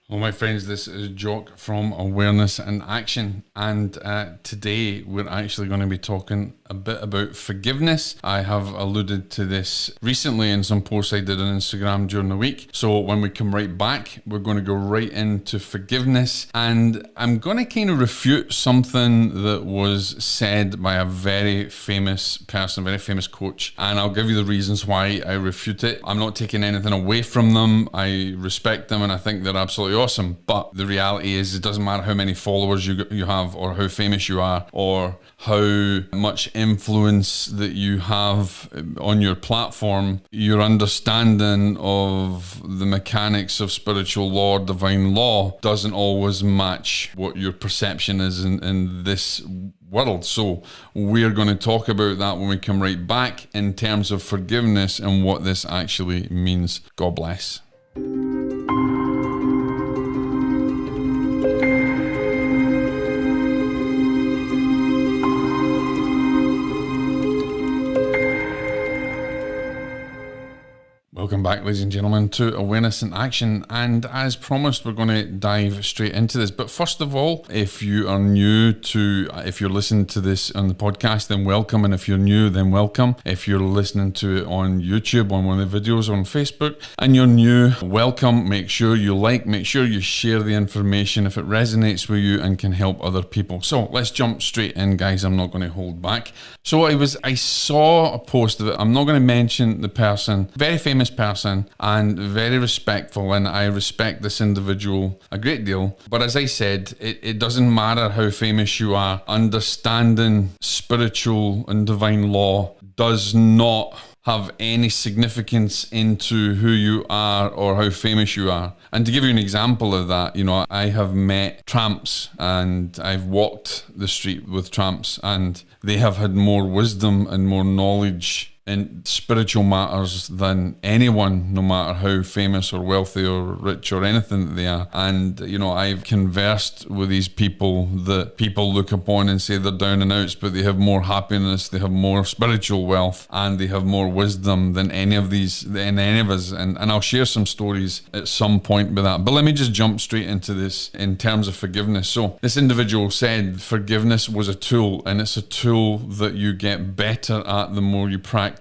Well, my friends, this is Jock from Awareness and Action, and today we're actually going to be talking a bit about forgiveness. I have alluded to this recently in some posts I did on Instagram during the week. So when we come right back, we're going to go right into forgiveness, and I'm going to kind of refute something that was said by a very famous person, very famous coach, and I'll give you the reasons why I refute it. I'm not taking anything away from them. I respect them and I think they're absolutely awesome, but the reality is it doesn't matter how many followers you have or how famous you are or how much influence that you have on your platform. Your understanding of the mechanics of spiritual law, divine law, doesn't always match what your perception is in this world. So we're going to talk about that when we come right back in terms of forgiveness and what this actually means. God bless. Welcome back, ladies and gentlemen, to Awareness and Action, and as promised, we're going to dive straight into this. But first of all, if you are new to, if you're listening to this on the podcast, then welcome, and if you're new, then welcome. If you're listening to it on YouTube, on one of the videos on Facebook, and you're new, welcome. Make sure you like, make sure you share the information if it resonates with you and can help other people. So let's jump straight in, guys. I'm not going to hold back. So I saw a post of it. I'm not going to mention the person, very famous person and very respectful, and I respect this individual a great deal. But as I said, it doesn't matter how famous you are. Understanding spiritual and divine law does not have any significance into who you are or how famous you are. And to give you an example of that, I have met tramps and I've walked the street with tramps, and they have had more wisdom and more knowledge in spiritual matters than anyone, no matter how famous or wealthy or rich or anything that they are. And, I've conversed with these people that people look upon and say they're down and outs, but they have more happiness, they have more spiritual wealth, and they have more wisdom than any of us. And I'll share some stories at some point with that. But let me just jump straight into this in terms of forgiveness. So this individual said forgiveness was a tool, and it's a tool that you get better at the more you practice.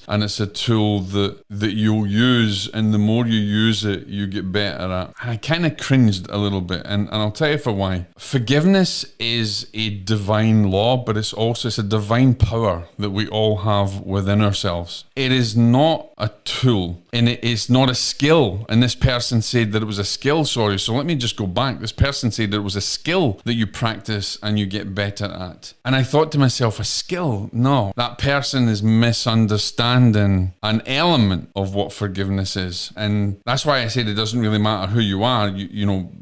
And it's a tool that you'll use, and the more you use it, you get better at. And I kind of cringed a little bit, and I'll tell you for why. Forgiveness is a divine law, but it's a divine power that we all have within ourselves. It is not a tool, and it is not a skill. And this person said that it was a skill, sorry. So let me just go back. This person said that it was a skill that you practice and you get better at. And I thought to myself, a skill? No, that person is misunderstanding an element of what forgiveness is. And that's why I said it doesn't really matter who you are.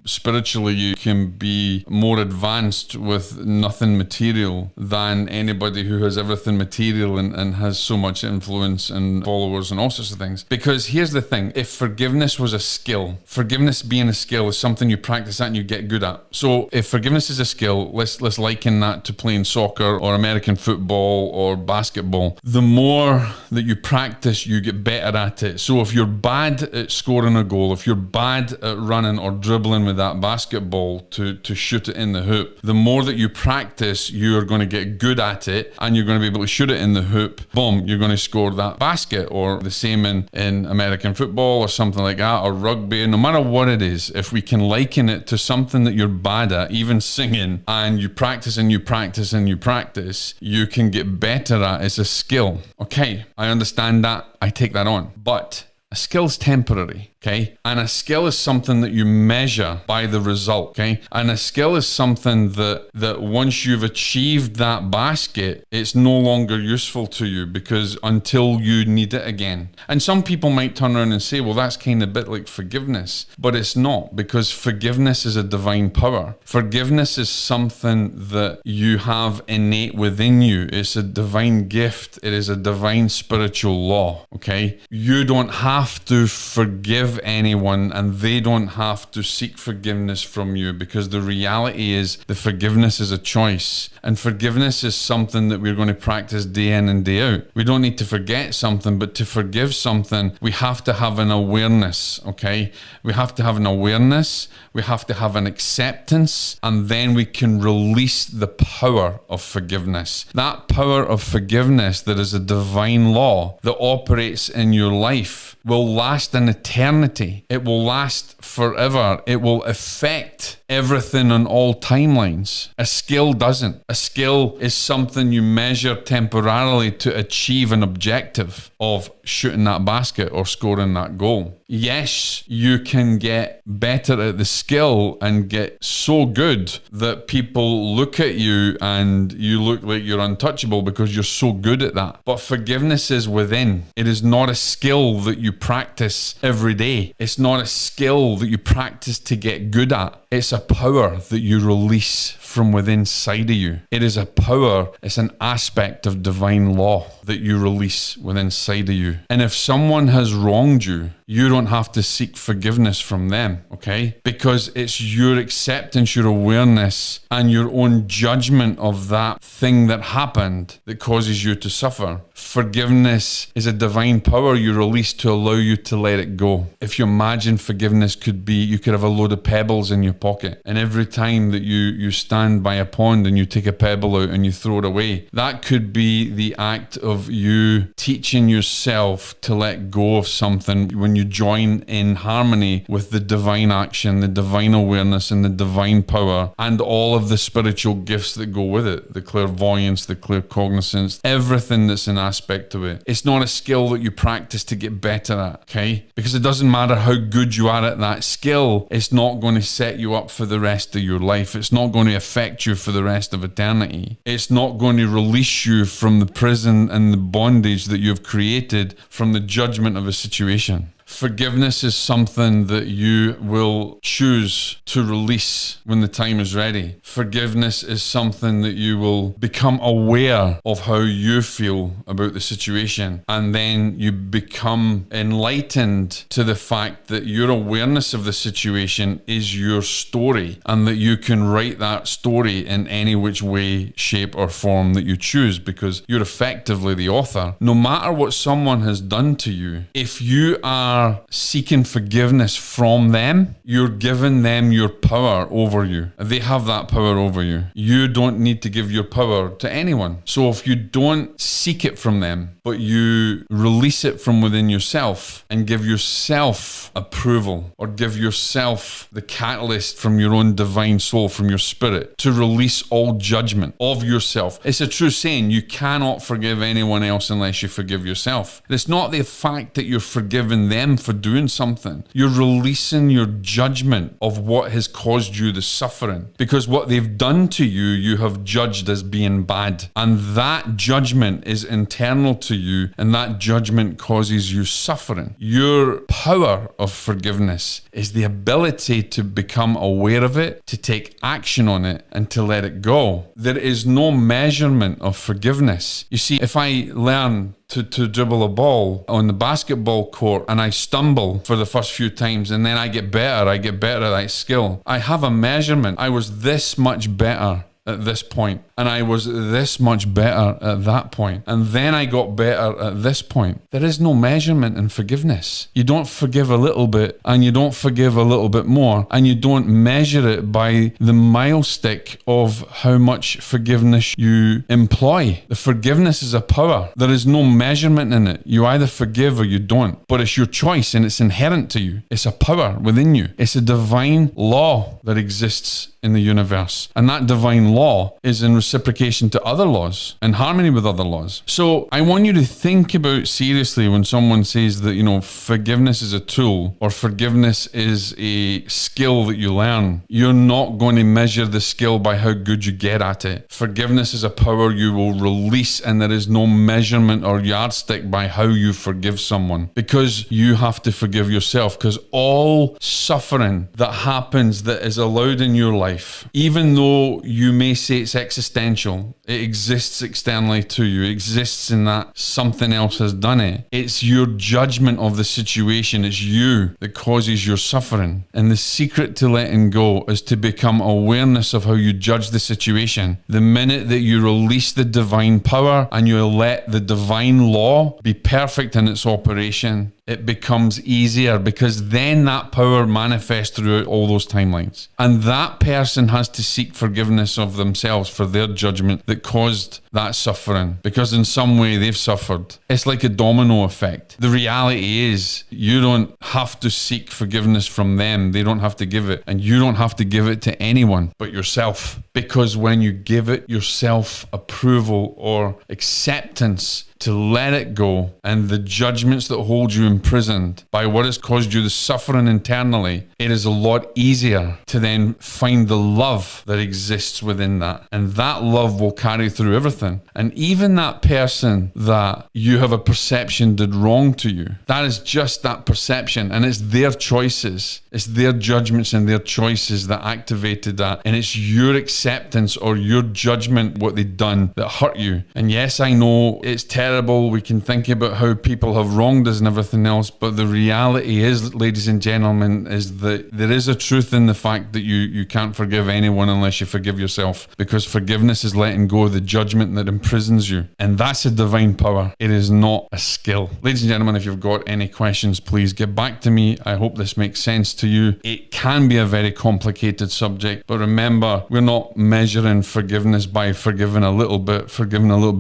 Spiritually, you can be more advanced with nothing material than anybody who has everything material and has so much influence and followers and all sorts of things. Because here's the thing, if forgiveness was a skill, forgiveness being a skill is something you practice at and you get good at. So if forgiveness is a skill, let's liken that to playing soccer or American football or basketball. The more that you practice, you get better at it. So if you're bad at scoring a goal, if you're bad at running or dribbling with that basketball to shoot it in the hoop, the more that you practice, you're going to get good at it and you're going to be able to shoot it in the hoop. Boom, you're going to score that basket. Or the same in American football or something like that, or rugby. No matter what it is, if we can liken it to something that you're bad at, even singing, and you practice and you practice and you practice, you can get better at. It's a skill. Okay, I understand that. I take that on. But a skill's temporary. Okay. And a skill is something that you measure by the result. Okay. And a skill is something that once you've achieved that basket, it's no longer useful to you because until you need it again. And some people might turn around and say, well, that's kind of a bit like forgiveness, but it's not, because forgiveness is a divine power. Forgiveness is something that you have innate within you. It's a divine gift. It is a divine spiritual law. Okay. You don't have to forgive forgive anyone, and they don't have to seek forgiveness from you, because the reality is the forgiveness is a choice, and forgiveness is something that we're going to practice day in and day out. We don't need to forget something, but to forgive something, we have to have an awareness, okay? We have to have an awareness, we have to have an acceptance, and then we can release the power of forgiveness. That power of forgiveness that is a divine law that operates in your life will last an eternity. It will last forever. It will affect everything on all timelines. A skill doesn't. A skill is something you measure temporarily to achieve an objective of shooting that basket or scoring that goal. Yes, you can get better at the skill and get so good that people look at you and you look like you're untouchable because you're so good at that. But forgiveness is within. It is not a skill that you practice every day. It's not a skill that you practice to get good at. It's a power that you release from within inside of you. It is a power, it's an aspect of divine law that you release within inside of you. And if someone has wronged you, you don't have to seek forgiveness from them, okay? Because it's your acceptance, your awareness, and your own judgment of that thing that happened that causes you to suffer. Forgiveness is a divine power you release to allow you to let it go. If you imagine forgiveness could be, you could have a load of pebbles in your pocket, and every time that you stand by a pond and you take a pebble out and you throw it away, that could be the act of you teaching yourself to let go of something when you join in harmony with the divine action, the divine awareness, and the divine power, and all of the spiritual gifts that go with it, the clairvoyance, the claircognizance, everything that's an aspect of it. It's not a skill that you practice to get better at, okay? Because it doesn't matter how good you are at that skill, it's not going to set you up for the rest of your life. It's not going to affect you for the rest of eternity. It's not going to release you from the prison and the bondage that you've created from the judgment of a situation. Forgiveness is something that you will choose to release when the time is ready. Forgiveness is something that you will become aware of how you feel about the situation, and then you become enlightened to the fact that your awareness of the situation is your story, and that you can write that story in any which way, shape, or form that you choose, because you're effectively the author. No matter what someone has done to you, if you are seeking forgiveness from them, you're giving them your power over you. They have that power over you. You don't need to give your power to anyone. So if you don't seek it from them, but you release it from within yourself and give yourself approval, or give yourself the catalyst from your own divine soul, from your spirit, to release all judgment of yourself. It's a true saying, you cannot forgive anyone else unless you forgive yourself. It's not the fact that you're forgiving them for doing something. You're releasing your judgment of what has caused you the suffering, because what they've done to you, you have judged as being bad, and that judgment is internal to you, and that judgment causes you suffering. Your power of forgiveness is the ability to become aware of it, to take action on it, and to let it go. There is no measurement of forgiveness. You see, if I learn to dribble a ball on the basketball court and I stumble for the first few times and then I get better at that skill, I have a measurement. I was this much better at this point, and I was this much better at that point, and then I got better at this point. There is no measurement in forgiveness. You don't forgive a little bit, and you don't forgive a little bit more, and you don't measure it by the mile stick of how much forgiveness you employ. The forgiveness is a power. There is no measurement in it. You either forgive or you don't, but it's your choice, and it's inherent to you. It's a power within you. It's a divine law that exists in the universe, and that divine law is in reciprocation to other laws, in harmony with other laws. So I want you to think about seriously when someone says that, forgiveness is a tool, or forgiveness is a skill that you learn. You're not going to measure the skill by how good you get at it. Forgiveness is a power you will release, and there is no measurement or yardstick by how you forgive someone, because you have to forgive yourself, because all suffering that happens that is allowed in your life life. Even though you may say it's existential, it exists externally to you, it exists in that something else has done it. It's your judgment of the situation, it's you that causes your suffering. And the secret to letting go is to become awareness of how you judge the situation. The minute that you release the divine power and you let the divine law be perfect in its operation, it becomes easier, because then that power manifests throughout all those timelines. And that person has to seek forgiveness of themselves for their judgment that caused that suffering, because in some way they've suffered. It's like a domino effect. The reality is you don't have to seek forgiveness from them. They don't have to give it. And you don't have to give it to anyone but yourself. Because when you give it yourself approval or acceptance to let it go, and the judgments that hold you imprisoned by what has caused you the suffering internally, it is a lot easier to then find the love that exists within that. And that love will carry through everything. And even that person that you have a perception did wrong to you, that is just that perception, and it's their choices. It's their judgments and their choices that activated that. And it's your acceptance or your judgment, what they've done, that hurt you. And yes, I know it's terrible. We can think about how people have wronged us and everything else. But the reality is, ladies and gentlemen, is that there is a truth in the fact that you can't forgive anyone unless you forgive yourself. Because forgiveness is letting go of the judgment that imprisons you. And that's a divine power. It is not a skill. Ladies and gentlemen, if you've got any questions, please get back to me. I hope this makes sense to you. It can be a very complicated subject, but remember, we're not measuring forgiveness by forgiving a little bit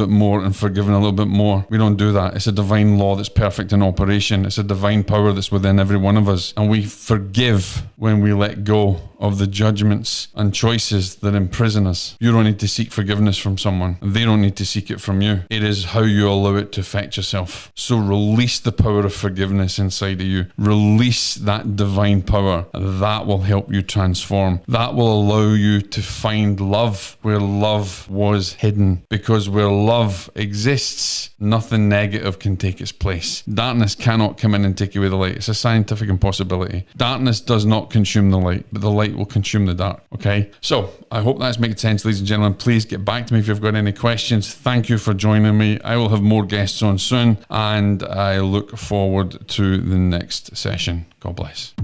more, and forgiving a little bit more. We don't do that. It's a divine law that's perfect in operation. It's a divine power that's within every one of us. And we forgive when we let go of the judgments and choices that imprison us. You don't need to seek forgiveness from someone. They don't need to seek it from you. It is how you allow it to affect yourself. So release the power of forgiveness inside of you. Release that divine power. That will help you transform. That will allow you to find love where love was hidden. Because where love exists, nothing negative can take its place. Darkness cannot come in and take away the light. It's a scientific impossibility. Darkness does not consume the light, but the light will consume the dark. Okay? So I hope that's making sense, ladies and gentlemen. Please get back to me if you've got any questions. Thank you for joining me. I will have more guests on soon, and I look forward to the next session. God bless.